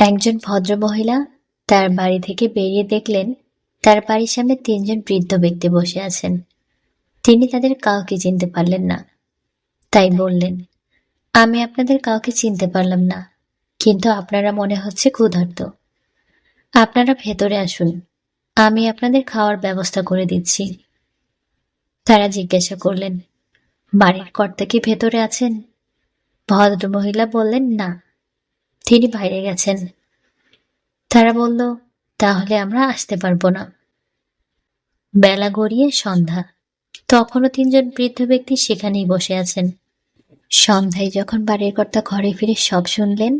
একজন ভদ্রমহিলা তার বাড়ি থেকে বেরিয়ে দেখলেন তার বাড়ির সামনে তিনজন বৃদ্ধ ব্যক্তি বসে আছেন। তিনি তাদের কাউকে চিনতে পারলেন না, তাই বললেন, আমি আপনাদের কাউকে চিনতে পারলাম না, কিন্তু আপনারা মনে হচ্ছে ক্ষুধার্ত। আপনারা ভেতরে আসুন, আমি আপনাদের খাওয়ার ব্যবস্থা করে দিচ্ছি। তারা জিজ্ঞাসা করলেন, বাড়ির কর্তা কি ভেতরে আছেন? ভদ্রমহিলা বললেন, না, তিনি বাইরে গেছেন। তারা বলল, তাহলে আমরা আসতে পারবো না। বেলা গড়িয়ে সন্ধ্যা, তখনও তিনজন বৃদ্ধ ব্যক্তি সেখানেই বসে আছেন। সন্ধ্যায় যখন বাড়ির কর্তা ঘরে ফিরে সব শুনলেন,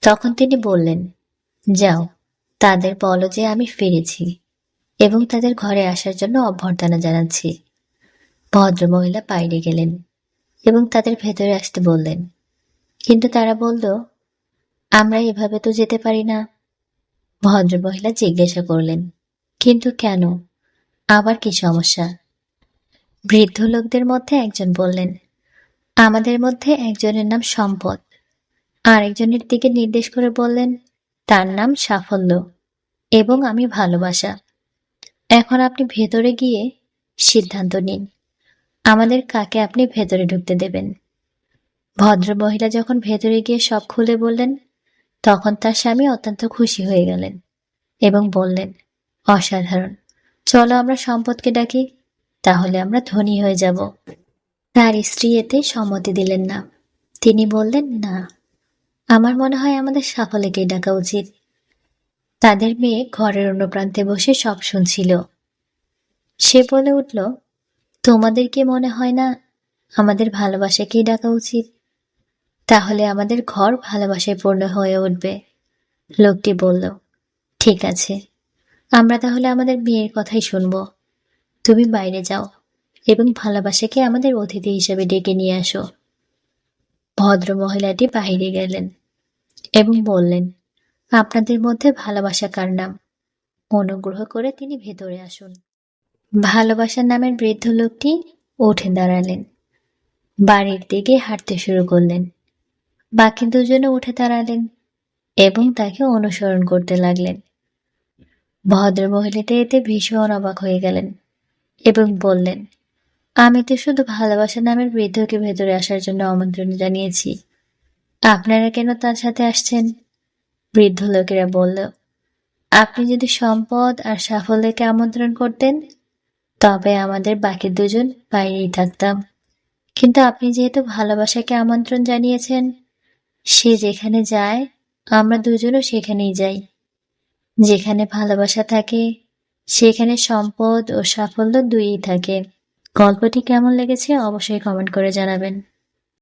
তখন তিনি বললেন, যাও, তাদের বলো যে আমি ফিরেছি এবং তাদের ঘরে আসার জন্য অভ্যর্থনা জানাচ্ছি। ভদ্রমহিলা বাইরে গেলেন এবং তাদের ভেতরে আসতে বললেন, কিন্তু তারা বলল, আমরা এভাবে তো যেতে পারি না। ভদ্রমহিলা জিজ্ঞাসা করলেন, কিন্তু কেন? আবার কি সমস্যা? বৃদ্ধ লোকদের মধ্যে একজন বললেন, আমাদের মধ্যে একজনের নাম সম্পদ। আরেকজনের দিকে নির্দেশ করে বললেন, তার নাম সাফল্য এবং আমি ভালোবাসা। এখন আপনি ভেতরে গিয়ে সিদ্ধান্ত নিন, আমাদের কাকে আপনি ভেতরে ঢুকতে দেবেন। ভদ্রমহিলা যখন ভেতরে গিয়ে সব খুলে বললেন, তখন তার স্বামী অত্যন্ত খুশি হয়ে গেলেন এবং বললেন, অসাধারণ, চলো আমরা সম্পদকে ডাকি, তাহলে আমরা ধনী হয়ে যাব। তার স্ত্রী এতে সম্মতি দিলেন না। তিনি বললেন, না, আমার মনে হয় আমাদের সাফল্যকেই ডাকা উচিত। তাদের মেয়ে ঘরের অন্য প্রান্তে বসে সব শুনছিল। সে বলে উঠল, তোমাদের কি মনে হয় না আমাদের ভালোবাসাকেই ডাকা উচিত? তাহলে আমাদের ঘর ভালোবাসায় পূর্ণ হয়ে উঠবে। লোকটি বলল, ঠিক আছে, আমরা তাহলে আমাদের মেয়ের কথাই শুনব। তুমি বাইরে যাও এবং ভালোবাসাকে আমাদের অতিথি হিসেবে ডেকে নিয়ে আসো। ভদ্র মহিলাটি বাহিরে গেলেন এবং বললেন, আপনাদের মধ্যে ভালোবাসা কার নাম? অনুগ্রহ করে তিনি ভেতরে আসুন। ভালোবাসার নামের বৃদ্ধ লোকটি উঠে দাঁড়ালেন, বাড়ির দিকে হাঁটতে শুরু করলেন। বাকি দুজনে উঠে দাঁড়ালেন এবং তাকে অনুসরণ করতে লাগলেন। ভদ্রমহিলাটি এতে ভীষণ অবাক হয়ে গেলেন এবং বললেন, আমি তো শুধু ভালোবাসা নামের বৃদ্ধকে ভেতরে আসার জন্য আমন্ত্রণ জানিয়েছি, আপনারা কেন তার সাথে আসছেন? বৃদ্ধ লোকেরা বলল, আপনি যদি সম্পদ আর সাফল্যকে আমন্ত্রণ করতেন, তবে আমাদের বাকি দুজন বাইরেই থাকতাম, কিন্তু আপনি যেহেতু ভালোবাসাকে আমন্ত্রণ জানিয়েছেন, সে যেখানে যায় আমরা দুজনও সেখানেই যাই। যেখানে ভালোবাসা থাকে সেখানে সম্পদ ও সাফল্য দুইই থাকে। গল্পটি কেমন লেগেছে অবশ্যই কমেন্ট করে জানাবেন।